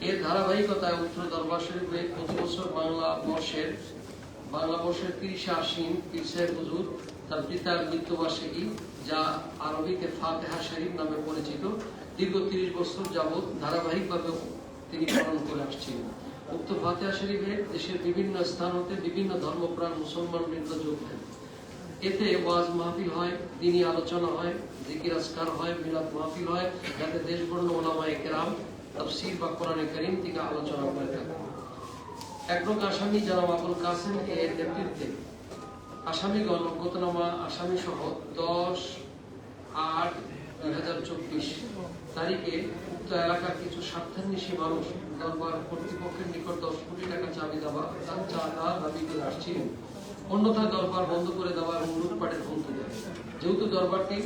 এর ধারাবাহিকতায় উত্তর দরবার শরীফে প্রতি বছর বাংলা বর্ষের 30 আশ্বিন পীর সাহেব হুজুর তার পিতার মৃত্যুবার্ষিকী, যা আরবিতে ফাতিহা শরীফ নামে পরিচিত, দীর্ঘ 30 বছর যাবৎ ধারাবাহিকভাবে তিনি পালন করে আসছেন। উক্ত ফাতিহা শরীফে দেশের বিভিন্ন স্থান হতে বিভিন্ন ধর্মপ্রাণ মুসলমান বৃন্দ যোগ দেন। এতে ওয়াজ মাহফিল হয়, দ্বীনি আলোচনা হয়, জিকির আজকার হয়, মিলাদ মাহফিল হয়, যাতে দেশবর্ণ ওলামায়ে কেরাম তাফসীর বা কোরআনে কারীম থেকে আলোচনা করে থাকেন। একরক আসামি জনাব আবুল কাসেম এর নেতৃত্বে আসামিগণ অজ্ঞাতনামা আসামি সহ 10/8/2024 তারিখে উক্ত এলাকার কিছু স্বার্থান্বেষী মানুষ দরবার কর্তৃপক্ষের নিকট 10 কোটি টাকা চাঁদা দাবি করে আসছিলেন। অন্যথায় দরবার বন্ধ করে দেওয়ার লুটপাটের হুমকি দেয়। যেহেতু দরবারটি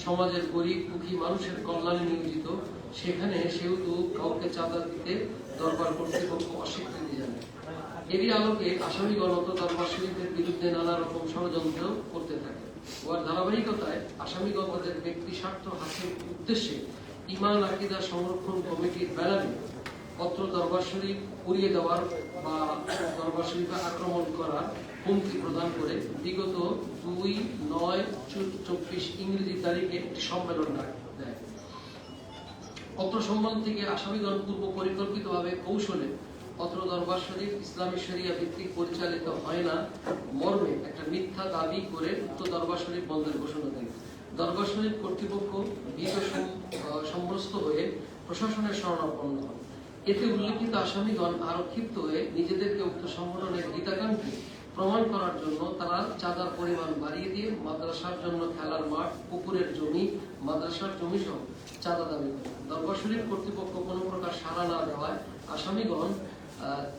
সমাজের গরিব দুঃখী মানুষের কল্যাণে নিয়োজিত, সেহেতু কাউকে চাঁদা দিতে দরবার কর্তৃপক্ষ অস্বীকৃতি জানায়। এরই আলোকে আসামিগণ দরবার শরীফের বিরুদ্ধে নানা রকম ষড়যন্ত্র করতে থাকে। ওর ধারাবাহিকতায় আসামিগণ তাদের ব্যক্তি স্বার্থ হাসিল উদ্দেশ্যে ঈমান আকীদা সংরক্ষণ কমিটির ব্যানারে অত্র দরবার শরীফ উড়িয়ে দেওয়ার বা দরবার শরীফে আক্রমণ করার হুমকি প্রদান করে বিগত 2/9/24 ইংরেজি তারিখে একটি সম্মেলন দেয়। অত্র সম্মেলন থেকে আসামিগণ পূর্ব পরিকল্পিতভাবে কৌশলে অত্র দরবার শরীফ ইসলামী শরিয়া ভিত্তিক পরিচালিত হয় না মর্মে একটা মিথ্যা দাবি করে উক্ত দরবার শরীফ বন্ধের ঘোষণা দেন। দরবার শরীফ কর্তৃপক্ষ ভীত সম্ভ্রস্ত হয়ে প্রশাসনের শরণাপন্ন হন। এতে উল্লেখিত আসামিগণ আরো ক্ষিপ্ত হয়ে নিজেদেরকে উক্ত সংগঠনের হিতাকাঙ্ক্ষী প্রমাণ করার জন্য তারা চাঁদার পরিমাণ বাড়িয়ে দিয়ে মাদ্রাসার জন্য খেলার মাঠ, পুকুরের জমি, মাদ্রাসার জমি সহ চাঁদা দাবি করে। দরবার শরীফ কর্তৃপক্ষ কোনো প্রকার সাড়া না দেওয়ায় আসামিগণ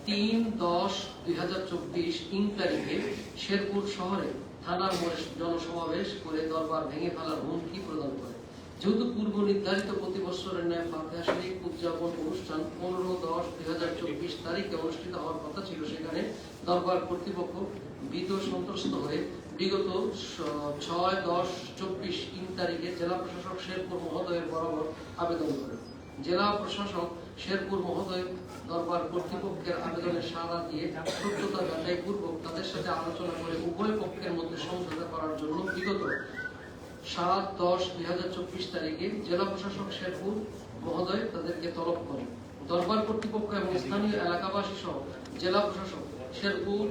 3/10/2024 তারিখে শেরপুর শহরে থানার মোড়ে জনসমাবেশ করে দরবার ভেঙে ফেলার হুমকি প্রদান করে। যেহেতু পূর্ব নির্ধারিত প্রতি বছরের ন্যায় ফাতিহা শরীফ উদযাপন অনুষ্ঠান 15/10/2024 তারিখে অনুষ্ঠিত হওয়ার কথা ছিল, সেখানে দরবার কর্তৃপক্ষ ভীত সন্ত্রস্ত হয়ে বিগত 6/10/24 তারিখে জেলা প্রশাসক শেরপুর মহোদয়ের বরাবর আবেদন করেন। জেলা প্রশাসক শেরপুর মহোদয় দরবার কর্তৃপক্ষের আবেদনে সাড়া দিয়ে সত্যতা যাচাই পূর্বক তাদের সাথে আলোচনা করে উভয় পক্ষের মধ্যে সমঝোতা করার জন্য বিগত 7/10/2024 তারিখে জেলা প্রশাসক শেরপুর মহোদয় তাদেরকে তলব করেন। দরবার কর্তৃপক্ষ এবং স্থানীয় এলাকাবাসী সহ জেলা প্রশাসক শেরপুর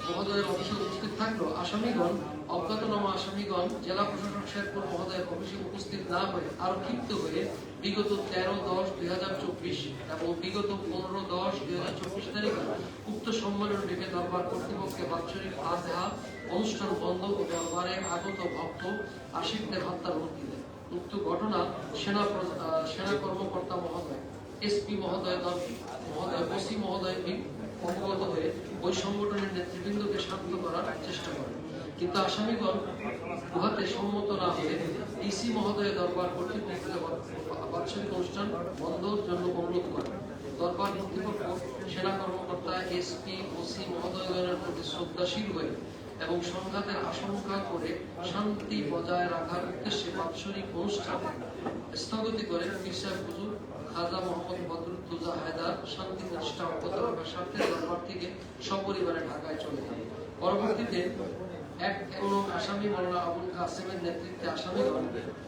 মহোদয়ের অফিসে উপস্থিত থাকলেও আসামিগণ অজ্ঞাতনামা আসামিগণ জেলা প্রশাসক শেরপুর মহোদয়ের অফিসে উপস্থিত না হয়ে আরো ক্ষিপ্ত হয়ে বিগত 13/10/2024 এবং বিগত 15/10/2024 তারিখে উক্ত সম্মেলন ডেকে দরবার কর্তৃপক্ষকে বাৎসরিক ফাতিহা অনুষ্ঠান বন্ধ ও দরবারে আগত ভক্ত আশিকদের হত্যার হুমকি দেয়। উক্ত ঘটনা সেনা কর্মকর্তা মহোদয়, এসপি মহোদয়, ওসি মহোদয় অবগত হয়ে ওই সংগঠনের নেতৃবৃন্দকে শান্ত করার চেষ্টা করেন, কিন্তু আসামিগণ উহাতে সম্মত না হয়ে ডিসি মহোদয় দরবার কর্তৃপক্ষকে বাৎসরিক অনুষ্ঠান বন্ধের জন্য অনুরোধ করেন। দরবার কর্তৃপক্ষ সেনা কর্মকর্তা, এসপি, ওসি মহোদয়গণের প্রতি শ্রদ্ধাশীল হয়ে এবং সংঘাতের আশঙ্কা করে শান্তি বজায় রাখার উদ্দেশ্যে বাৎসরিক অনুষ্ঠান স্থগিত করে পীর সাহেব হুজুর খাজা মোহাম্মদ বদরুদ্দোজা হায়দার শান্তি প্রতিষ্ঠা অব্যাহত রাখার স্বার্থে দরবার থেকে সপরিবারে ঢাকায় চলে যান। পরবর্তীতে আসামি মাওলানা আবুল কাসেমের নেতৃত্বে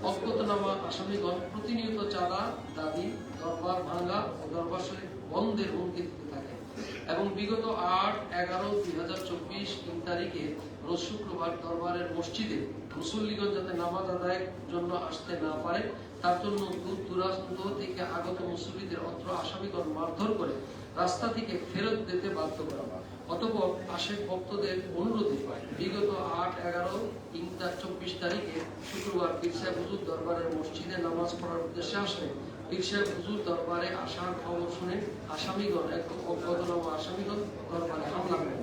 অজ্ঞাতনামা আসামিগণ প্রতিনিয়ত চাঁদা দাবি, দরবার ভাঙা ও দরবার শরীফ বন্ধের হুমকি দিতে থাকে এবং বিগত 8/11/2024 তারিখে রোজ শুক্রবার দরবারের মসজিদে মুসল্লিগণ যাতে নামাজ আদায়ের জন্য আসতে না পারে তার জন্য দূর দূরান্ত থেকে আগত মুসল্লিদের অত্র আসামিগণ মারধর করে রাস্তা থেকে ফেরত দিতে বাধ্য করা। অতঃপর আশেক ভক্তদের অনুরোধে বিগত 8/11/2024 তারিখে শুক্রবার পীর সাহেব হুজুর দরবারের মসজিদে নামাজ পড়ার উদ্দেশ্যে আসলে পীর সাহেব হুজুর দরবারে আসার খবর শুনে আসামিগণ অজ্ঞাতনামা আসামিগণ দরবারে হামলা করেন।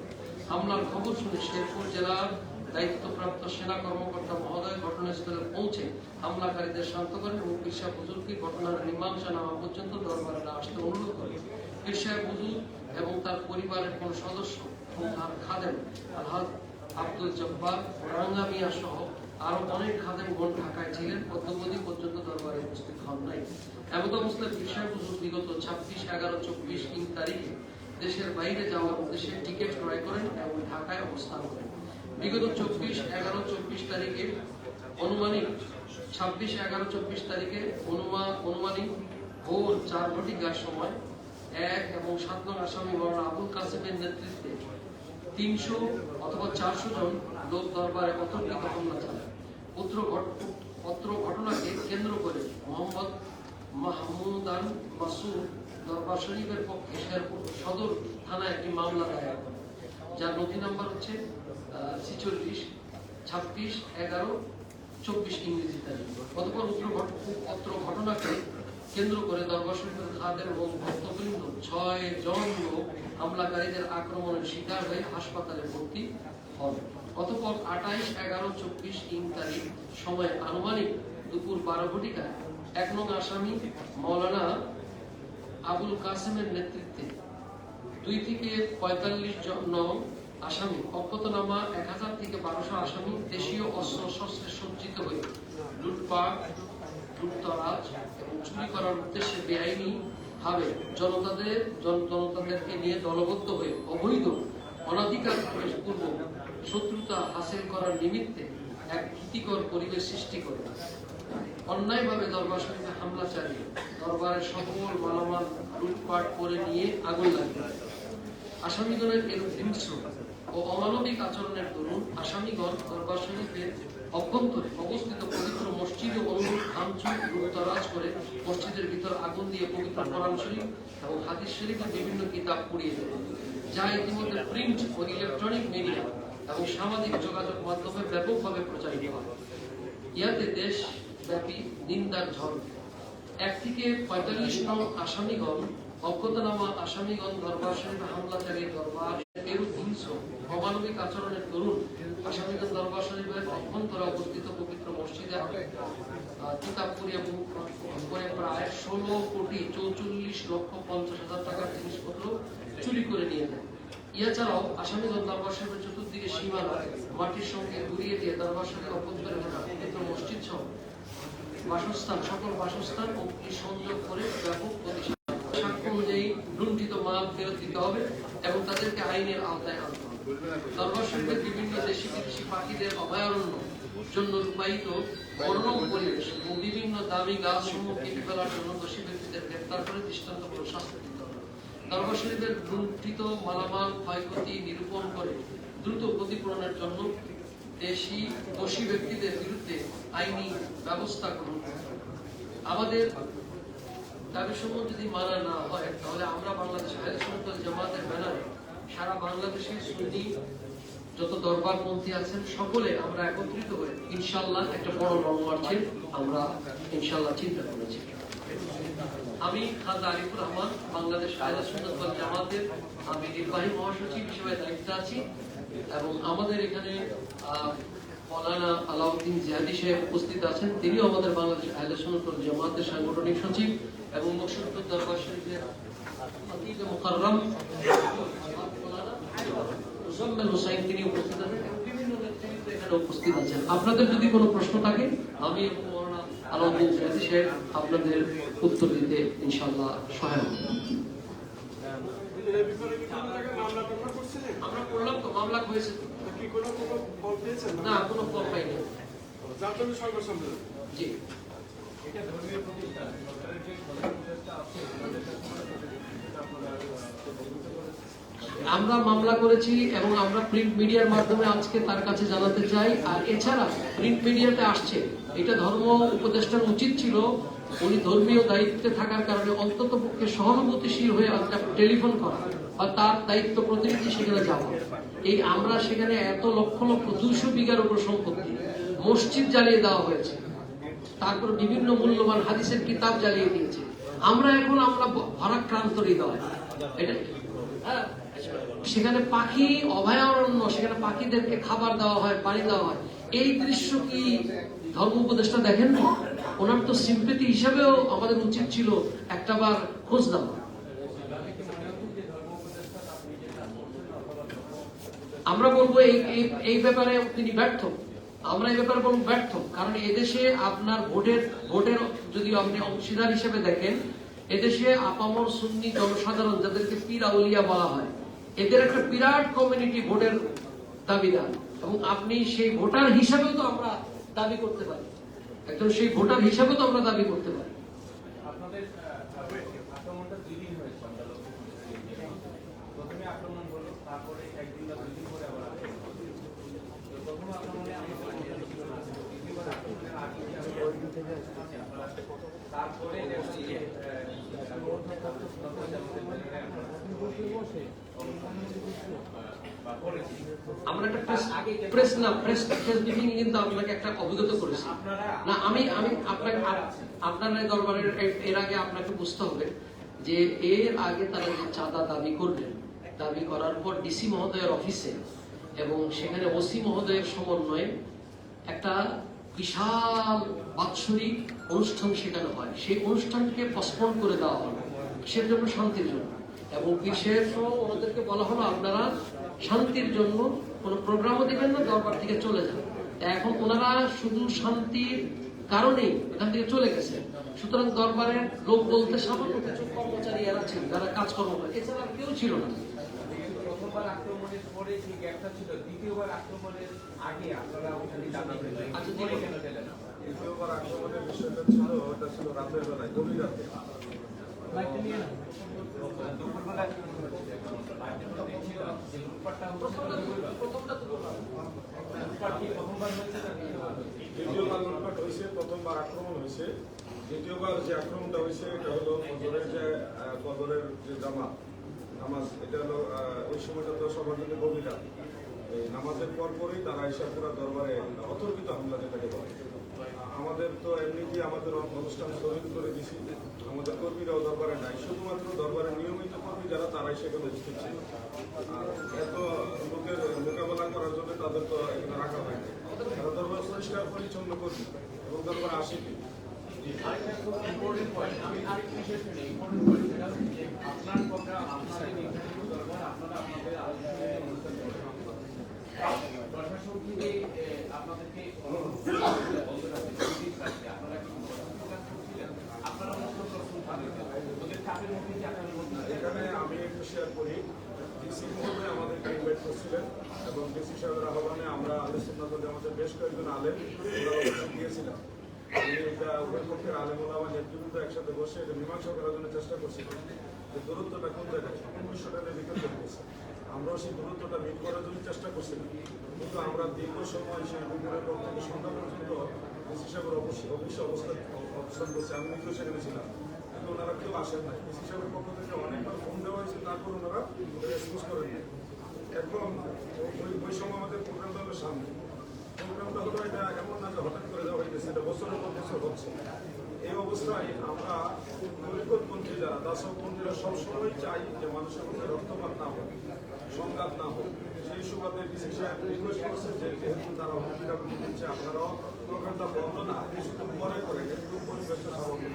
হামলার খবর শুনে শেরপুর জেলার দায়িত্বপ্রাপ্ত সেনা কর্মকর্তা মহোদয় ঘটনাস্থলে পৌঁছে হামলাকারীদের শান্ত করেন এবং পীর সাহেব হুজুরকে ঘটনার মীমাংসা নেওয়া পর্যন্ত দরবারে না আসতে অনুরোধ করেন। পীর সাহেব হুজুর এবং তার পরিবারের কোন সদস্য এবং তার খাদেম আলহাজ আব্দুল জব্বার, রাঙ্গা মিয়া সহ আরো অনেক খাদেমগণ ঢাকায় এমত অবস্থায় বিষয় হুজুর বিগত 26/11/24 তারিখে দেশের বাইরে যাওয়ার উদ্দেশ্যে টিকিট ক্রয় করেন এবং ঢাকায় অবস্থান করেন। বিগত 24/11/24 তারিখে অনুমানিক 26/11/24 তারিখে অনুমানিক ভোর 4 ঘটিকার সময় 1 এবং 7 নং আসামি মাওলানা আবুল কাসেমের নেতৃত্বে 300 অথবা 400 জন লোক দরবারে অতর্কিত হামলা চালায়। পত্র ঘটনাকে কেন্দ্র করে মোহাম্মদ মাহমুদান মাসুদ দরবার শরীফের পক্ষে শেরপুর সদর থানায় একটি মামলা দায়ের করে, যার নথি নাম্বার হচ্ছে 46 26/11/24 ইংরেজি তারিখ। অতঃপর পত্র ঘটনাকে কেন্দ্র করে দরবার শরীফের খাদেম এবং ভক্তবৃন্দ 6 জন লোক হামলাকারীদের আক্রমণের শিকার হয়ে হাসপাতালে ভর্তি হন। অতঃপর 28/11/24 তারিখ সময় আনুমানিক দুপুর 12 ঘটিকায় 1 নং আসামি মাওলানা আবুল কাসেমের নেতৃত্বে 2 থেকে 45 নং আসামি, অজ্ঞাতনামা 1000 থেকে 1200 আসামি দেশীয় অস্ত্র শস্ত্রে সজ্জিত হয়ে লুটপাট, লুটতরাজ এবং চুরি করার উদ্দেশ্যে বেআইনি ভাবে জনতাদেরকে নিয়ে দলবদ্ধ হয়ে অবৈধ অনাধিকার পূর্বক শত্রুতা হাসিল করার নিমিত্তে এক ভীতিকর পরিবেশ সৃষ্টি করে অন্যায়ভাবে দরবার শরীফে হামলা চালিয়ে দরবারের সকল মালামাল লুটপাট করে নিয়ে আগুন লাগিয়ে আসামিগণের এরূপ হিংস্র ও অমানবিক আচরণের দরুন আসামিগণ দরবার শরীফের অভ্যন্তরে অবস্থিত পবিত্র মসজিদে অনুরূপ ভাঙচুর লুটতরাজ করে মসজিদের ভিতর আগুন দিয়ে পবিত্র কোরআন শরীফ এবং হাদিস শরীফের বিভিন্ন কিতাব পুড়িয়ে দেয়, যা ইতিমধ্যে প্রিন্ট ও ইলেকট্রনিক মিডিয়া এবং সামাজিক যোগাযোগ মাধ্যমে ব্যাপকভাবে প্রচারিত হয়। ইয়াতে দেশব্যাপী নিন্দার ঝড়। 1 থেকে 45 নং আসামিগণ অজ্ঞাতনামা আসামিগণ দরবার শরীফে হামলা চালিয়ে দরবার এরূপ হিংস্র অমানবিক আচরণের দরুন আসামিগণ দরবার শরীফের অভ্যন্তরে অবস্থিত পবিত্র মসজিদে কিতাব করে প্রায় 16,44,50,000 টাকার জিনিসপত্র চুরি করে নিয়ে যায়। এছাড়াও আসামিগণ দরবার শরীফের চতুর্দিকে সীমানা মাটির সঙ্গে ঘুরিয়ে দিয়ে দরবার শরীফের অভ্যন্তরে থাকা পবিত্র মসজিদ সহ সকল বাসস্থান ও সংযোগ করে ব্যাপক প্রতিষ্ঠান সাক্ষ্য অনুযায়ী লুণ্ঠিত মাল ফেরত দিতে হবে এবং তাদেরকে আইনের আওতায় আনতে হবে। দরবার শরীফের বিভিন্ন দেশি বিদেশি পাখিদের অভয়ারণ্য জন্য রূপায়িত মনোরম পরিবেশ ও বিভিন্ন দামি গাছ সমূহ কেটে ফেলার জন্য দোষী ব্যক্তিদের গ্রেপ্তার করে দৃষ্টান্তমূলক শাস্তি দিতে হবে। দরবার শরীফের লুণ্ঠিত মালামাল ক্ষয়ক্ষতি নিরূপণ করে দ্রুত ক্ষতিপূরণের জন্য দোষী ব্যক্তিদের বিরুদ্ধে আইনি ব্যবস্থা গ্রহণ করতে হবে। আমাদের দাবিসমূহ যদি মানা না হয় তাহলে আমরা বাংলাদেশ আহলে সুন্নাত ওয়াল জামাতের ব্যানারে সারা বাংলাদেশে সুন্নি যত দরবারপন্থী আছেন সকলে আমরা একত্রিত হয়ে ইনশাআল্লাহ একটা বড় লং মার্চের আমরা ইনশাআল্লাহ চিন্তা করেছি। আমি খাজা আরিফুর রহমান বাংলাদেশ আহলে সুন্নাত ওয়াল জামাতের আমি নির্বাহী মহাসচিব হিসেবে দায়িত্বে আছি এবং আমাদের এখানে মাওলানা আলাউদ্দিন জিহাদি সাহেব উপস্থিত আছেন, তিনিও আমাদের বাংলাদেশ আহলে সুন্নাত ওয়াল জামাতের সাংগঠনিক সচিব এবং মকসুদপুর দরবার শরীফের খতিব মুকাররম মুজাম্মেল হোসেন তিনি উপস্থিত আছেন এবং বিভিন্ন নেতৃত্ব এখানে উপস্থিত আছেন। আপনাদের যদি কোনো প্রশ্ন থাকে আমি এবং মাওলানা আলাউদ্দিন জিহাদি সাহেব আপনাদের উত্তর দিতে ইনশাআল্লাহ সহায়ক। আমরা করলাম তো, মামলা হয়েছে তো, না কোনো ফল পাইনি। জি আমরা মামলা করেছি এবং আমরা প্রিন্ট মিডিয়ার মাধ্যমে আজকে তার কাছে জানাতে চাই। আর এছাড়া প্রিন্ট মিডিয়াতে আসছে, এটা ধর্ম উপদেষ্টার উচিত ছিল উনি ধর্মীয় দায়িত্বে থাকার কারণে অন্তত পক্ষে সহানুভূতিশীল হয়ে একটা টেলিফোন করা বা তার দায়িত্ব প্রতিনিধি সেখানে যাওয়া। এই আমরা সেখানে এত লক্ষ লক্ষ 200 বিঘার উপর সম্পত্তি, মসজিদ জ্বালিয়ে দেওয়া হয়েছে, তারপর বিভিন্ন মূল্যবান হাদিসের কিতাব জ্বালিয়ে দিয়েছে। আমরা ভারাক্রান্ত হৃদয়, এটা সেখানে পাখি অভয়ারণ্য, সেখানে পাখিদেরকে খাবার দেওয়া হয়, পানি দেওয়া হয়। এই দৃশ্য কি ধর্ম উপদেষ্টা দেখেন না? ওনার তো সিম্পেথি হিসাবেও আমাদের উচিত ছিল একটাবার খোঁজ দেওয়া। আমরা বলবো এই ব্যাপারে তিনি ব্যর্থ। আমরা এই ব্যাপারে বলবো ব্যর্থ, কারণ এদেশে আপনার ভোটের যদি আপনি অংশীদার হিসেবে দেখেন, এদেশে আপামর সুন্নি জনসাধারণ যাদেরকে পীর আউলিয়া বলা হয়, এদের একটা বিরাট কমিউনিটি ভোটের দাবিদার, এবং আপনি সেই ভোটার হিসাবেও তো আমরা দাবি করতে পারি, একজন সেই ভোটার হিসাবেও তো আমরা দাবি করতে পারি। আপনাদের আক্রমণটা 2 দিন হয়েছে, আমরা লক্ষ্য করছি। প্রথমে আক্রমণ হলো, তারপরে একদিন বা 2 দিন পরে আবার আক্রমণ হলো। তো প্রথম আক্রমণে আমরা দ্বিতীয়বার আক্রমণের আগে তারপরে আমরা একটা প্রেস মিটিং কিন্তু আপনাকে একটা অবগত করেছি না। আমি আপনাকে আপনার দরবারের এর আগে আপনাকে বুঝতে হবে যে এর আগে তারা যে চাঁদা দাবি করলেন, দাবি করার পর ডিসি মহোদয়ের অফিসে এবং সেখানে ওসি মহোদয়ের সমন্বয়ে একটা বিশাল বাৎসরিক অনুষ্ঠান সেখানে হয়। সেই অনুষ্ঠানকে পোস্টপোন করে দেওয়া হলো কিসের জন্য? শান্তির জন্য। এবং কিসের ওনাদেরকে বলা হলো আপনারা শান্তির জন্য কোনো প্রোগ্রামও দিবেন না, দরবার থেকে চলে যান। এখন ওনারা শুধু শান্তির কারণেই এখান থেকে চলে গেছে। সুতরাং দরবারের লোক বলতে সামান্য কিছু কর্মচারী এরা ছিল যারা কাজকর্ম করে, এছাড়া আর কেউ ছিল না। প্রথমবার আক্রমণের পরে যে গ্যাপটা ছিল, দ্বিতীয়বার আক্রমণের আগে আপনারা ওখানে দাবি করলেন, কেন গেলেন না? দ্বিতীয়বার আক্রমণের বিষয়টা ছিল, ওটা ছিল রাতের বেলায়, গভীর রাতে। দ্বিতীয়বার লুটপাট হয়েছে, প্রথমবার আক্রমণ হয়েছে। দ্বিতীয়বার যে আক্রমণটা হয়েছে এটা হলো ফজরের যে নামাজ, এটা হলো ওই সময়টা তো সবার জন্য গভীর রাত। এই নামাজের পরই তারা এসে পুরো দরবারে অতর্কিত হামলা যেটাকে বলে। আমাদের তো এমনিতেই আমাদের অনুষ্ঠান স্থগিত করে দিছি, আমাদের কর্মীরাও দরবারে নাই, শুধুমাত্র দরবারের নিয়মিত কর্মী যারা তারাই সেখানে উপস্থিত ছিল। আর এত লোকের মোকাবেলা করার জন্য তাদের তো এখানে রাখা হয় না। তারা দরবার পরিষ্কার পরিচ্ছন্ন কর্মী এবং দরবারে আসে কি আরেকটা খুব ইম্পর্টেন্ট পয়েন্ট, আমি আরেকটা বিষয় শুনি, ইম্পর্টেন্ট পয়েন্ট, সেটা হচ্ছে যে আপনার প্রোগ্রাম, আপনাদের নির্ধারিত দরবার, আপনারা আপনাদের আলোচনা অনুষ্ঠান করেন। প্রশাসন থেকে আপনাদেরকে বলতে রাখছে, আপনারা কি আপনারা অনুষ্ঠান করছেন ভালো, ওদের চাপের মধ্যে কি আপনার মধ্যে? এখানে আমি একটু শেয়ার করি। ডিসি মহোদয় আমাদেরকে ইনভাইট করছিলেন এবং ডিসি সাহেবের আহ্বানে আমরা আহলে সুন্নাত ওয়াল জামাতের বেশ কয়েকজন আলেম গিয়েছিলাম। এটা উভয় পক্ষের আলেম ওলামা নেতৃবৃন্দ একসাথে বসে এটা মীমাংসা করার জন্য চেষ্টা করছিলেন যে দূরত্বটা কোন জায়গায়, কোন বিষয়টাতে ভিতর চলে গেছে। আমরাও সেই দূরত্বটা মিট করার জন্য চেষ্টা করছিলাম, কিন্তু আমরা দীর্ঘ সময় সেই দুপুরের পর থেকে সন্ধ্যা পর্যন্ত ডিসি সাহেবের অফিসে অবস্থান করছে। আমি নিজেও সেখানে ছিলাম, কিন্তু ওনারা কেউ আসেন নাই। ডিসি সাহেবের পক্ষ থেকে অনেকবার ফোন দেওয়া হয়েছে, তারপর ওনারা রেসপন্স করেন নাই। এখন ওই সময় আমাদের প্রোগ্রামটা হলো সামনে, প্রোগ্রামটা হলো এটা এমন না যে হঠাৎ করে দেওয়া হয়েছে, এটা বছরের পর বছর হচ্ছে। এই অবস্থায় আমরা তরিকতপন্থী যারা দাসপন্থীরা সবসময় চাই যে মানুষের মধ্যে রক্তপাত না হোক, সংঘাত না হোক। সেই সুবাদে ডিসি সাহেব রিকোয়েস্ট করছেন যে যেহেতু তারা হুমকিটা দিচ্ছে, আপনারাও প্রোগ্রামটা বন্ধ না কিছুদিন পরে করে কিন্তু পরিবেশটা স্বাভাবিক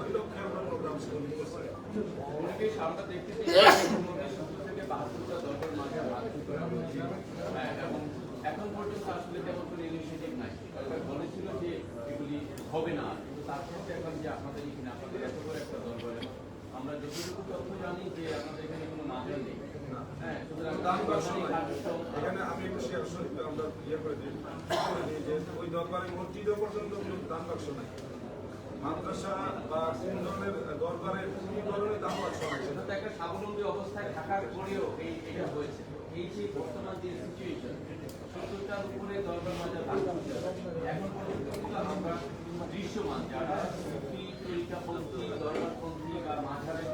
ওই লক্ষ্যে আমরা প্রোগ্রাম শুরু করছি। অনেকেই সামনে দেখতে থেকে ৭২টা দলের মাঝে ভাগ করা হয়েছে এবং এখন পর্যন্ত আসলে তেমন কোনো ইনিশিয়েটিভ নাই। বলেছিল যে এগুলি হবে না, তারপর দেখলাম যে আপনাদের এখানে আপনাদের এত বড় একটা দল বলে আমরা যতটুকু তথ্য জানি যে আপনাদের এখানে কোনো মাঝে নেই। হ্যাঁ, এখানে আমি একটু শেয়ার আমরা ইয়ে করে দিই যে ওই দরবারে মসজিদও পর্যন্ত দান বাক্স নাই, মাদ্রাসা বা কোন ধরনের দরবারে কোন ধরনের দান বাক্স নাই। সেটা তো একটা স্বাবলম্বী অবস্থায় থাকার পরেও এটা হয়েছে। এই যে বর্তমান যে সিচুয়েশন, ৭০টার উপরে দরবার বাজার এখন পর্যন্ত কিন্তু আমরা দৃশ্যমান যারা সুফি তরিকাপন্থী, দরবারপন্থী বা মাঝারের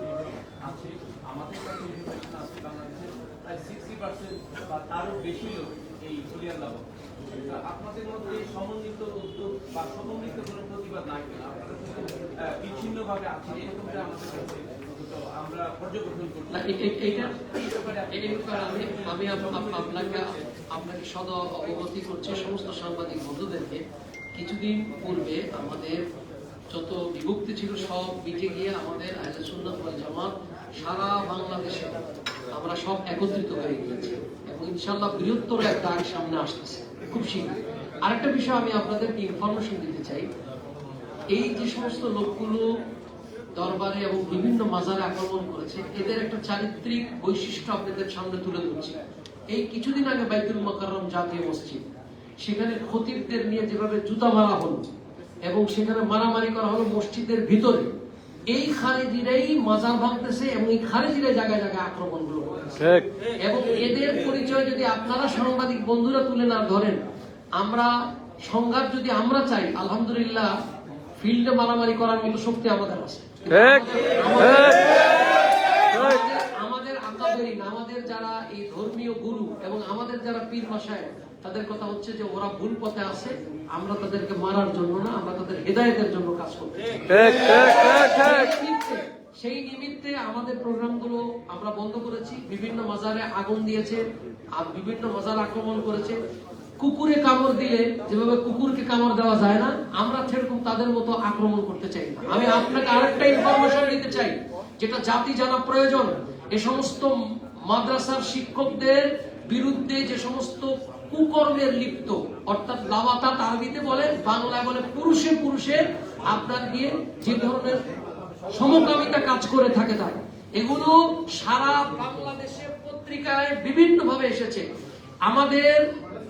আছে, আমাদের কাছে ইনফরমেশন আছে বাংলাদেশের প্রায় 60% বা তারও বেশি লোক এই হলিয়াল্লাহ। আপনাদের মধ্যে সমন্বিত উদ্যোগ বা সমন্বিত কোনো প্রতিবাদ নাই কেন? আপনারা বিচ্ছিন্নভাবে আছেন, এরকমটা আমাদের কাছে আমরা পর্যবেক্ষণ করছি। আপনাকে সদ অবগতি করছি সমস্ত সাংবাদিক বন্ধুদেরকে। কিছুদিন পূর্বে আমাদের যত বিভক্তি ছিল সব মিটে গিয়ে আমাদের আহলে সুন্নাত ওয়াল জামাত সারা বাংলাদেশে আমরা সব একত্রিত হয়ে গিয়েছি এবং ইনশাআল্লাহ বৃহত্তর একটা ডাক সামনে আসতেছে খুব শীঘ্রই। আরেকটা বিষয় আমি আপনাদেরকে ইনফরমেশন দিতে চাই, এই যে সমস্ত লোকগুলো দরবারে এবং বিভিন্ন মাজারে আক্রমণ করেছে, এদের একটা চারিত্রিক বৈশিষ্ট্য আপনাদের সামনে তুলে ধরছি। এই কিছুদিন আগে বাইতুল মোকাররম জাতীয় মসজিদ, সেখানে খতিবদের নিয়ে যেভাবে জুতা মারা হলো এবং সেখানে মারামারি করা হলো মসজিদের ভিতরে, এই খারেজিরাই মাজার ভাঙতেছে এবং এই খারেজিরা জায়গায় জায়গায় আক্রমণগুলো করতেছে। এবং এদের পরিচয় যদি আপনারা সাংবাদিক বন্ধুরা তুলে না ধরেন, আমরা সংঘাত যদি আমরা চাই, আলহামদুলিল্লাহ ফিল্ডে মারামারি করার মতো শক্তি আমাদের আছে। আমাদের আকাবেরিন, আমাদের যারা এই ধর্মীয় গুরু এবং আমাদের যারা পীর মাশায়েখ, তাদের কথা হচ্ছে যে ওরা ভুল পথে আছে, আমরা তাদেরকে মারার জন্য না, আমরা তাদের হেদায়েতের জন্য কাজ করতে চাই। সেই নিমিত্তে আমাদের প্রোগ্রামগুলো আমরা বন্ধ করেছি। বিভিন্ন মাজারে আগুন দিয়েছে আর বিভিন্ন মাজার আক্রমণ করেছে। কুকুরে কামড় দিলে যেভাবে কুকুরকে কামড় দেওয়া যায় না, আমরা সেরকম তাদের মতো আক্রমণ করতে চাই না। আমি আপনাকে আরেকটা ইনফরমেশন দিতে চাই, যেটা জাতি জানা প্রয়োজন। এ সমস্ত মাদ্রাসার শিক্ষকদের বিরুদ্ধে যে সমস্ত কুকর্মের লিপ্ত, অর্থাৎ লাওয়াতাত আরবিতে বলে, বাংলায় বলে পুরুষে পুরুষে আপনার দিয়ে যে ধরনের সমকামিতা কাজ করে থাকে তারা, এগুলো সারা বাংলাদেশে পত্রিকায় বিভিন্ন ভাবে এসেছে। আমাদের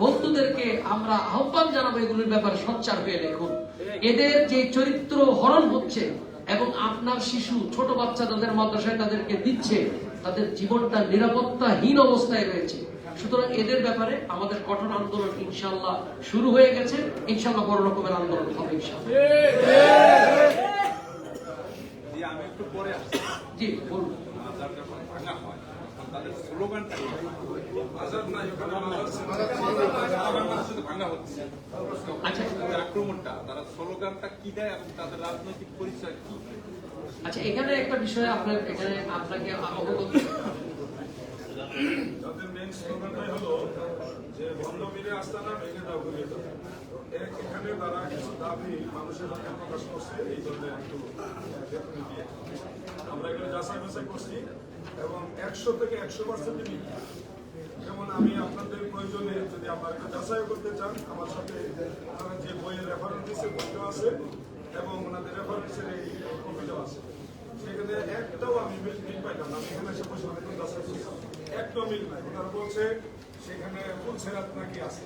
বন্ধুদেরকে আমরা আহ্বান জানাবো এগুলোর ব্যাপারে সোচ্চার হয়ে দেখুন। এদের যে চরিত্র হরণ হচ্ছে এবং আপনার শিশু ছোট বাচ্চা তাদের মাদ্রাসায় তাদেরকে দিচ্ছে, তাদের জীবনটা নিরাপত্তাহীন অবস্থায় রয়েছে। সুতরাং এদের ব্যাপারে আমাদের কঠোর আন্দোলন ইনশাআল্লাহ শুরু হয়ে গেছে। ইনশাআল্লাহ বড় রকমের আন্দোলন হবে ইনশাআল্লাহ। আমি একটু পরে আসছি। জি বলুন। মাজার যখন ভাঙা হয় তাদের স্লোগানটা কি? মাজার নাই, ওখানে মাজার ছিল। ভাঙা হচ্ছে, আচ্ছা আক্রমণটা তারা স্লোগানটা কি দেয় এবং তাদের রাজনৈতিক পরিচয় কি? আচ্ছা, এখানে একটা বিষয় আপনাকে অবগত, তাদের মেইন স্লোগানটাই হলো যে ভণ্ডবীরে আস্তানা ভেঙে দাও, ঘুরিয়ে দাও। এখানে তারা কিছু দাবি মানুষের কাছে প্রকাশ করছে, এই জন্য একটু বেতন দিয়ে আমরা এগুলো যাচাই বাছাই করছি এবং 100 থেকে 100% মিথ্যা। যেমন আমি আপনাদের প্রয়োজনে যদি আপনারা একটু যাচাই করতে চান, আমার সাথে ওনারা যে বইয়ের রেফারেন্স দিচ্ছে বইটাও আছে এবং ওনাদের রেফারেন্সের এই কপিটাও আছে। সেখানে একটাও আমি মিল পাইলাম না। আমি এখানে এসে বসে অনেক যাচাই করলাম, একটাও মিল নাই। ওনারা বলছে সেখানে ফুলছেরাত নাকি আছে,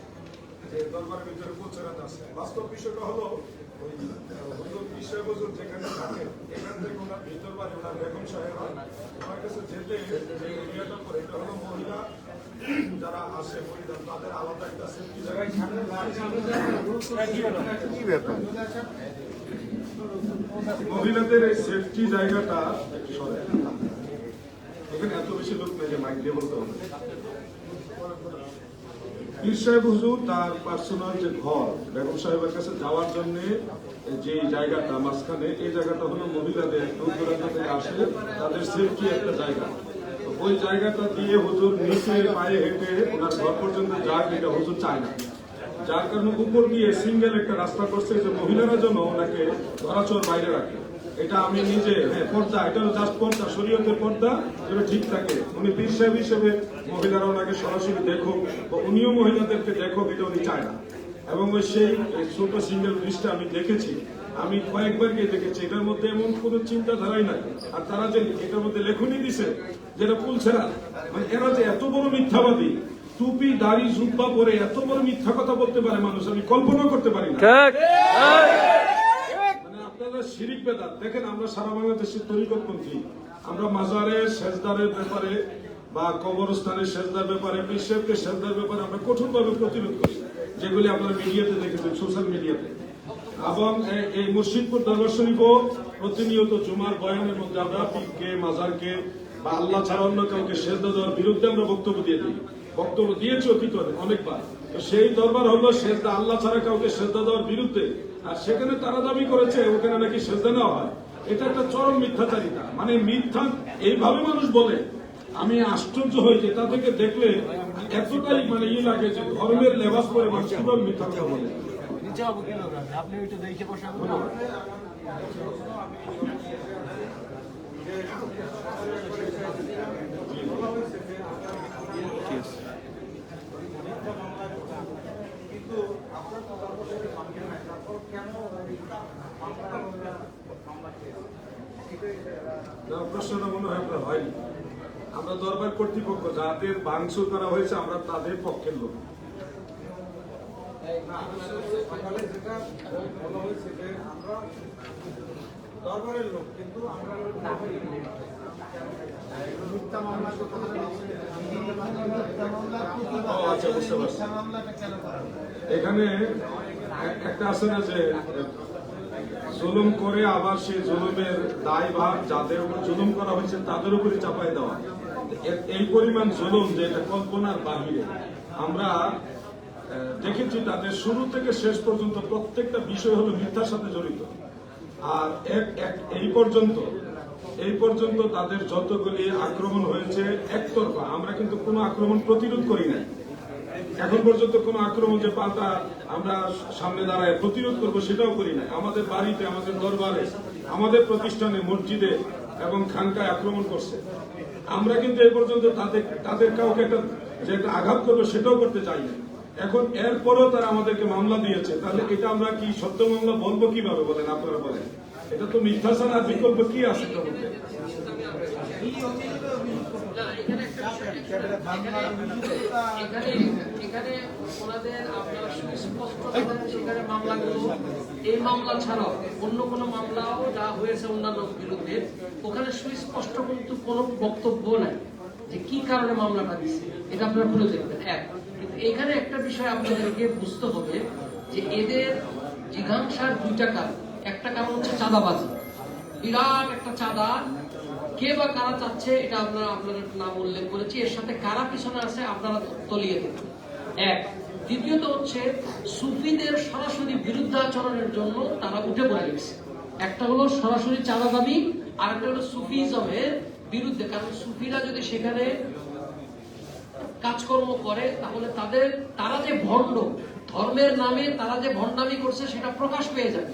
যে দরবারের ভিতরে ফুলছেরাত আছে। বাস্তব বিষয়টা হলো ওই হুজুর বিষয় হুজুর যেখানে থাকে, এখান থেকে ওনার ভিতর বাড়ি ওনার বেগম সাহেব আমার কাছে যেতে যে এরিয়াটা করে, এটা হলো মহিলা যারা আসে মহিলা, তাদের আলাদা একটা সেফটি জায়গায় মহিলাদের এই সেফটি জায়গাটা সরে। এখানে এত বেশি লোক নেই যে মাইক দিয়ে বলতে হবে। পীর সাহেব হুজুর তার পার্সোনাল যে ঘর, বেগম সাহেবের কাছে যাওয়ার জন্য যে জায়গাটা মাঝখানে, এই জায়গাটা হলো মহিলাদের দূর দূরান্ত থেকে আসে তাদের সেফটি একটা জায়গা। ওই জায়গাটা দিয়ে হুজুর নিচে পায়ে হেঁটে ওনার ঘর পর্যন্ত যাক, এটা হুজুর চায় না। যার কারণে উপর দিয়ে সিঙ্গেল একটা রাস্তা করছে যে মহিলারা যেন ওনাকে ধরাচোর বাইরে রাখে। এটা আমি নিজে পর্দা, এটা হলো জাস্ট পর্দা, শরীয়তের পর্দা যেটা ঠিক থাকে। উনি পীর সাহেব হিসেবে মহিলারা ওনাকে সরাসরি দেখুক বা উনিও মহিলাদেরকে দেখুক, এটা উনি চায় না। এবং ওই সেই ছোট সিঙ্গেল ব্রিজটা আমি দেখেছি, আমি কয়েকবার গিয়ে দেখেছি। এটার মধ্যে এমন কোনো চিন্তাধারাই নাই। আর তারা যে এটার মধ্যে লেখনি দিছে যেটা পুলছেরা, মানে এরা যে এত বড় মিথ্যাবাদী, টুপি দাড়ি জুব্বা পরে এত বড় মিথ্যা কথা বলতে পারে মানুষ, আমি কল্পনা করতে পারি না। মানে আপনারা শিরিক বেদাত দেখেন, আমরা সারা বাংলাদেশের তরিকতপন্থী, আমরা মাজারের সেজদারের ব্যাপারে বা কবরস্থানের সেজদার ব্যাপারে, পীর সাহেবকে সেজদার ব্যাপারে আমরা কঠোরভাবে প্রতিরোধ করি, যেগুলি আপনারা মিডিয়াতে দেখেছেন, সোশ্যাল মিডিয়াতে। এবং এই মুর্শিদপুর দরবার শরীফও প্রতিনিয়ত জুমার বয়ানের মধ্যে আমরা পীরকে, মাজারকে বা আল্লাহ ছাড়া অন্য কাউকে সেজদা দেওয়ার বিরুদ্ধে আমরা বক্তব্য দিয়ে দিই, বক্তব্য দিয়েছি অতীত অনেকবার। তো সেই দরবার হলো সেজদা, আল্লাহ ছাড়া কাউকে সেজদা দেওয়ার বিরুদ্ধে। আর সেখানে তারা দাবি করেছে ওখানে নাকি সেজদা নেওয়া হয়। এটা একটা চরম মিথ্যাচারিতা, মানে মিথ্যা এইভাবে মানুষ বলে। আমি আশ্চর্য হই যে তা থেকে দেখলে এতটাই মানে লাগে যে ধর্মের লেবাস পরে মানুষ কিভাবে মিথ্যা কথা বলে। আপনি ওইটা দেখে বসাবেন। কিন্তু আপনার তো তারপর থেকে মামলা নাই, তারপর কেন প্রশ্নটা মনে হয় আপনার হয়নি। আমরা দরবার কর্তৃপক্ষ যাদের ভাঙচুর করা হয়েছে আমরা তাদের পক্ষের লোক। দরবারের লোক কিন্তু আমরা আচ্ছা বুঝতে পারছি। এখানে একটা আছে না যে জুলুম করে আবার সে জুলুমের দায়ভার যাদের উপর জুলুম করা হয়েছে তাদের উপরে চাপাই দেওয়া, এই পরিমাণ জুলুম যে এটা কল্পনার বাহিরে। আমরা দেখেছি তাদের শুরু থেকে শেষ পর্যন্ত প্রত্যেকটা বিষয় হলো মিথ্যার সাথে জড়িত। আর এই পর্যন্ত তাদের যতগুলি আক্রমণ হয়েছে একতরফা, আমরা কিন্তু কোনো আক্রমণ প্রতিরোধ করি নাই। এখন পর্যন্ত কোনো আক্রমণ যে পাল্টা আমরা সামনে দাঁড়ায় প্রতিরোধ করবো সেটাও করি নাই। আমাদের বাড়িতে, আমাদের দরবারে, আমাদের প্রতিষ্ঠানে, মসজিদে এবং খানকায় আক্রমণ করছে। আমরা কিন্তু এই পর্যন্ত তাদের কাউকে একটা আঘাত করবো সেটাও করতে চাই না। এখন এরপরেও তারা আমাদেরকে মামলা দিয়েছে, তাহলে এটা আমরা কি সত্য মামলা বলবো কিভাবে বলেন? আপনারা বলেন, এটা তো মিথ্যা ছাড়া আর বিকল্প কি আছে এটার মধ্যে? এখানে ওনাদের আপনারা সুস্পষ্ট সেখানে মামলাগুলো, এই মামলা ছাড়াও অন্য কোনো মামলাও যা হয়েছে অন্যান্য বিরুদ্ধে, ওখানে সুস্পষ্ট কিন্তু কোনো বক্তব্য নাই যে কি কারণে মামলাটা দিচ্ছে। এটা আপনারা খুলে দেখবেন। কিন্তু এখানে একটা বিষয় আপনাদেরকে বুঝতে হবে যে এদের জিজ্ঞাসার দুইটা কারণ। একটা কারণ হচ্ছে চাঁদাবাজি, বিরাট একটা চাঁদা, কে বা কারা চাচ্ছে এটা আপনাদের নাম উল্লেখ করেছি, এর সাথে কারা পিছনে আছে আপনারা তলিয়ে দেবেন। দ্বিতীয়ত হচ্ছে সুফিদের সরাসরি বিরুদ্ধাচরণের জন্য তারা উঠে পড়ে গেছে। একটা হলো সরাসরি চাঁদা দাবি, আর একটা হলো সুফিজমের বিরুদ্ধে। কারণ সুফিরা যদি সেখানে কাজকর্ম করে তাহলে তারা যে ভণ্ড, ধর্মের নামে তারা যে ভণ্ডামি করছে সেটা প্রকাশ পেয়ে যাবে।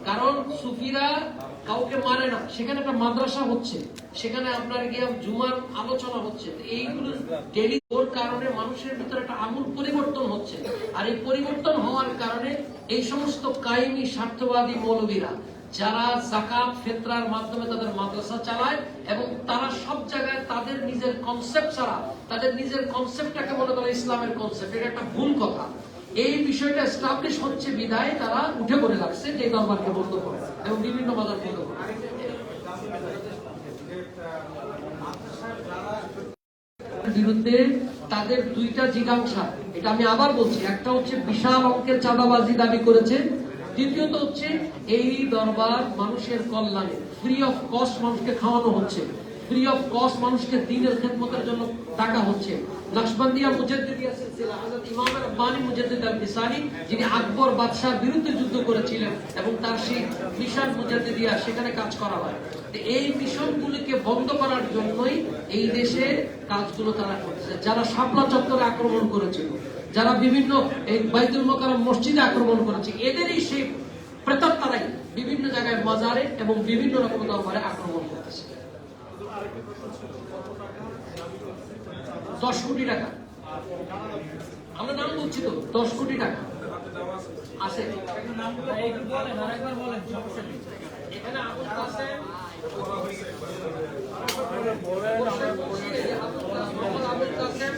কারণ সুফিরা কাউকে মারে না, সেখানে একটা মাদ্রাসা হচ্ছে, সেখানে আপনার গিয়ে জুমার আলোচনা হচ্ছে, এইগুলো ডেলি ওর কারণে মানুষের ভিতরে একটা আমূল পরিবর্তন হচ্ছে। আর এই পরিবর্তন হওয়ার কারণে এই সমস্ত কায়েমি স্বার্থবাদী মৌলবীরা যারা যাকাত ফিতরার মাধ্যমে তাদের মাদ্রাসা চালায় এবং তারা সব জায়গায় তাদের নিজের কনসেপ্ট ছাড়া তাদের নিজের কনসেপ্টটাকে মনে করে ইসলামের কনসেপ্ট, এটা একটা ভুল কথা। এই বিষয়টা এস্টাবলিশ হচ্ছে বিধায় তারা উঠে পড়ে লাগছে যে দরবারকে বন্ধ করে এবং বিভিন্ন বাজার বন্ধ করে। বিরুদ্ধে তাদের দুইটা জিজ্ঞাসা, এটা আমি আবার বলছি। একটা হচ্ছে বিশাল অঙ্কের চাঁদাবাজি দাবি করেছে, দ্বিতীয়ত হচ্ছে এই দরবার মানুষের কল্যাণে ফ্রি অফ কস্ট মানুষকে খাওয়ানো হচ্ছে, ফ্রি অফ কস্ট মানুষকে দ্বীনের খেদমতের জন্য টাকা হচ্ছে। নকশবন্দিয়া মুজাদ্দিদিয়া সিলসিলা হযরত ইমাম রাব্বানি মুজাদ্দিদ আল-বিসারি, যিনি আকবর বাদশার বিরুদ্ধে যুদ্ধ করেছিলেন এবং তার সেই মিশন মুজাদ্দিদিয়া সেখানে কাজ করা হয়। এই মিশনগুলিকে বন্ধ করার জন্যই এই দেশে কাজগুলো তারা করছে। যারা শাপলা চত্বরে আক্রমণ করেছিল, যারা বিভিন্ন এই বাইতুল মোকাররম মসজিদে আক্রমণ করেছে, এদেরই সেই প্রেতাত্মারাই বিভিন্ন জায়গায় মাজারে এবং বিভিন্ন রকম দরবারে আক্রমণ করতেছে। 10 কোটি টাকা, আমরা নাম বলছি তো, 10 কোটি টাকা আছে। এখানে আবুল কাসেম, আবুল কাসেম,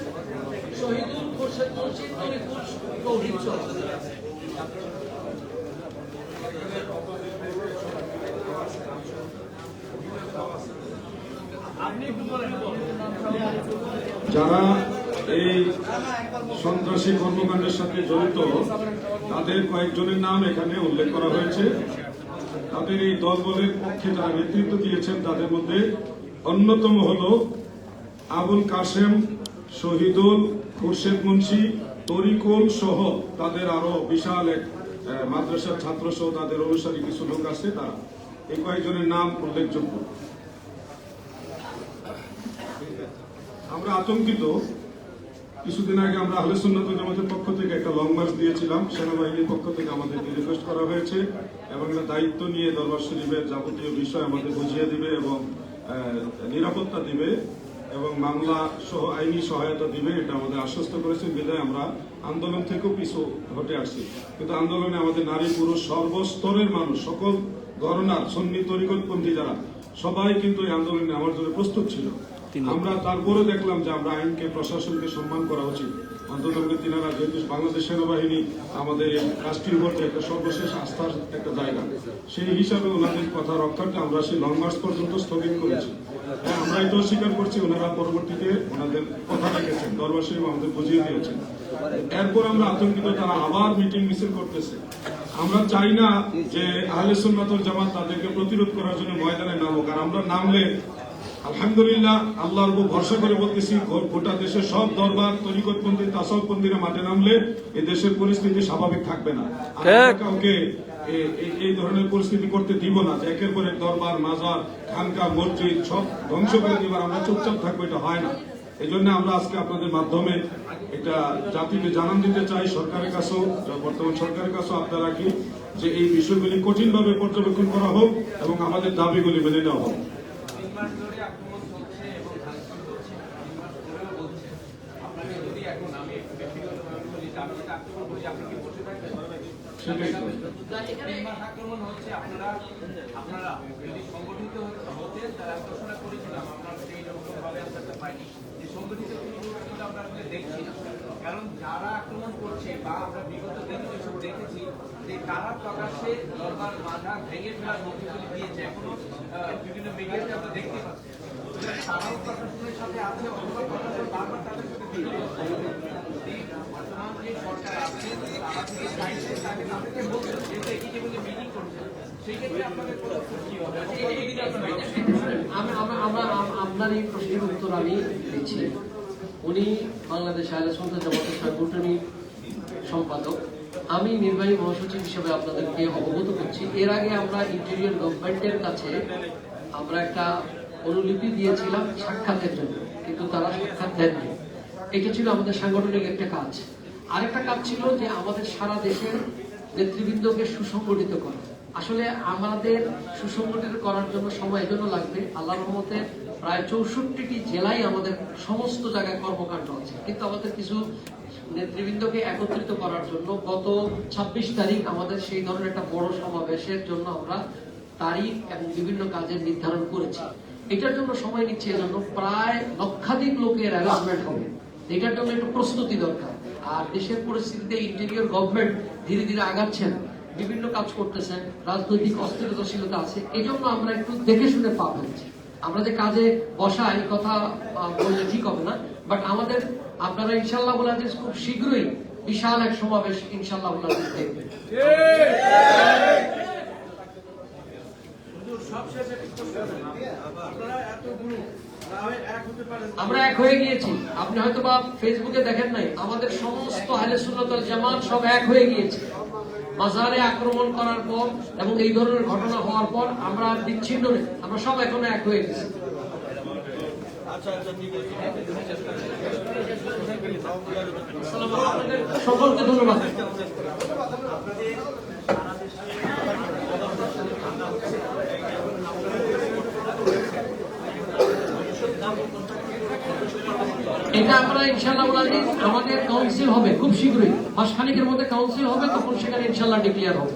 শহীদুল, খোরশেদ মুন্সি, তরিকুল, তৌহিদ সহ। যারা এই সন্ত্রাসী কর্মকাণ্ডের সাথে জড়িত তাদের কয়েকজনের নাম এখানে উল্লেখ করা হয়েছে। তাদের এই দলবলের পক্ষে যারা নেতৃত্ব দিয়েছেন তাদের মধ্যে অন্যতম হল আবুল কাসেম, শহীদুল, খোরশেদ মুন্সি, তরিকুল সহ তাদের আরো বিশাল এক মাদ্রাসার ছাত্র সহ তাদের অনুসারী কিছু লোক আছে। তারা এই কয়েকজনের নাম উল্লেখযোগ্য। আমরা আতঙ্কিত। কিছুদিন আগে আমরা আহলে সুন্নাত ওয়াল জামাতের পক্ষ থেকে একটা লং মার্চ দিয়েছিলাম। সেনাবাহিনীর পক্ষ থেকে আমাদেরকে রিকোয়েস্ট করা হয়েছে এবং একটা দায়িত্ব নিয়ে দরবার শরীফের যাবতীয় বিষয় আমাদের বুঝিয়ে দিবে এবং নিরাপত্তা দিবে। এবং মামলা সহ আইনি সহায়তা দিবে এটা আমাদের আশ্বস্ত করেছেন। বিধায় আমরা আন্দোলন থেকেও পিছু হটে আসছি, কিন্তু আন্দোলনে আমাদের নারী পুরুষ সর্বস্তরের মানুষ, সকল ঘরানার সুন্নি তরিকতপন্থী যারা সবাই কিন্তু এই আন্দোলনে আমার জন্য প্রস্তুত ছিল। আমরা তারপরে দেখলাম যে আমরা আইনকে, প্রশাসনকে সম্মান করা উচিত। আন্দোলনকে তিনারা যেহেতু বাংলাদেশ সেনাবাহিনী আমাদের রাষ্ট্রীয় পর্যায়ে একটা সর্বশেষ আস্থার একটা জায়গা, সেই হিসাবে ওনাদের কথা রক্ষার্থে আমরা সেই লং মার্চ পর্যন্ত স্থগিত করেছি। হ্যাঁ, আমরা এটাও স্বীকার করছি ওনারা পরবর্তীতে ওনাদের কথা রেখেছেন, দরবার শরীফ আমাদের বুঝিয়ে দিয়েছেন। এরপর আমরা আতঙ্কিত, তারা আবার মিটিং মিছিল করতেছে। আমরা চাই না যে আহলে সুন্নাত ওয়াল জামাত তাদেরকে প্রতিরোধ করার জন্য ময়দানে নামুক, আর আমরা নামলে আলহামদুলিল্লাহ আল্লাহর উপর ভরসা করে বলতেছি গোটা দেশের সব দরবার তরিকতপন্থী তাসাউফপন্থীরা মাঠে নামলে এই দেশের পরিস্থিতি স্বাভাবিক থাকবে না। আমরা কাউকে এই ধরনের পরিস্থিতি করতে দিব না যে একের পর এক দরবার, মাজার, খানকা, মসজিদ সব ধ্বংস করে দিবার আমরা চুপচাপ থাকবো, এটা হয় না। এই জন্য আমরা আজকে আপনাদের মাধ্যমে এটা জাতিকে জানান দিতে চাই, সরকারের কাছেও, বর্তমান সরকারের কাছেও আপনারা কি যে এই বিষয়গুলি কঠিনভাবে পর্যবেক্ষণ করা হোক এবং আমাদের দাবিগুলি মেনে নেওয়া হোক। 3 মাস ধরে আক্রমণ চলছে এবং ভাঙচুর চলছে, 3 মাস ধরেও বলছে। আপনাকে যদি এখন আমি ব্যক্তিগতভাবে বলি যে আমি যেটা আক্রমণ করি, আপনি কি বসে থাকবেন? সেটাই তো। 3 মাস আক্রমণ হচ্ছে, আপনারা যদি সংগঠিত হতেন তারা ঘোষণা করেছিলাম, আপনার সেই রকমভাবে আমরা পাইনি যে সংগঠিত কিন্তু আমরা আসলে দেখছি না। কারণ যারা আক্রমণ করছে বা আমরা বিগত দিনে এসব দেখেছি যে কারা প্রকাশ্যে দরবার মাঝার ভেঙে ফেলার নোটিশগুলি দিয়েছে, এখনো বিভিন্ন মিডিয়াতে আমরা দেখতে পাচ্ছি। তারাও প্রশাসনের সাথে আছে অথবা প্রশাসন বারবার তাদের সাথে বর্তমান যে সরকার আছে তারা থেকে চাইছে তাকে তাদেরকে বলছে যেহেতু একই টেবিলে মিটিং করছে, সেই ক্ষেত্রে আপনাদের পদক্ষেপ কি হবে? আপনার এই প্রশ্নের উত্তর আমি দিচ্ছি। উনি বাংলাদেশ আহলে সুন্নাত জামাতের সাংগঠনিক সম্পাদক, আমি নির্বাহী মহাসচিব হিসেবে আপনাদেরকে অবগত করছি। এর আগে আমরা ইন্টেরিয়র গভর্নমেন্টের কাছে আমরা একটা অনুলিপি দিয়েছিলাম সাক্ষাতের জন্য, কিন্তু তারা সাক্ষাৎ দেননি। এটা ছিল আমাদের সাংগঠনিক একটা কাজ। আরেকটা কাজ ছিল যে আমাদের সারা দেশের নেতৃবৃন্দকে সুসংগঠিত করা। আসলে আমাদের সুসংগঠিত করার জন্য সময় এজন্য লাগবে, আল্লাহর রহমতে প্রায় 64টি জেলায় আমাদের সমস্ত জায়গায় কর্মকাণ্ড আছে, কিন্তু আমাদের কিছু নেতৃবৃন্দকে একত্রিত করার জন্য গত 26 তারিখ আমাদের সেই ধরনের একটা বড় সমাবেশের জন্য আমরা তারিখ এবং বিভিন্ন কাজের নির্ধারণ করেছি। এটার জন্য সময় নিচ্ছে, এজন্য প্রায় লক্ষাধিক লোকের অ্যারেঞ্জমেন্ট হবে। এটার জন্য একটু প্রস্তুতি দরকার। আর দেশের পরিস্থিতিতে ইন্টেরিয়র গভর্নমেন্ট ধীরে ধীরে আগাচ্ছেন, বিভিন্ন কাজ করতেছেন, রাজনৈতিক অস্থিরতাশীলতা আছে, এই জন্য আমরা একটু দেখে শুনে পা ফেলছি। আমরা যে কাজে বসাই কথা বললে ঠিক হবে না, বাট আমাদের আপনারা ইনশাল্লাহ বলা যে খুব শীঘ্রই বিশাল এক সমাবেশ ইনশাল্লাহ দেখবেন। আমরা এক হয়ে গিয়েছি, আপনি হয়তো বা ফেসবুকে দেখেন নাই, আমাদের সমস্ত আহলে সুন্নাত ওয়াল জামাত সব এক হয়ে গিয়েছে। মাজারে আক্রমণ করার পর এবং এই ধরনের ঘটনা হওয়ার পর আমরা বিচ্ছিন্ন নেই, আমরা সব এখন এক হয়ে গেছি। সকলকে ধন্যবাদ। এটা আমরা ইনশাআল্লাহ আমাদের কাউন্সিল হবে খুব শীঘ্রই, মাসখানেকের মধ্যে কাউন্সিল হবে, তখন সেখানে ইনশাআল্লাহ ডিক্লেয়ার হবে।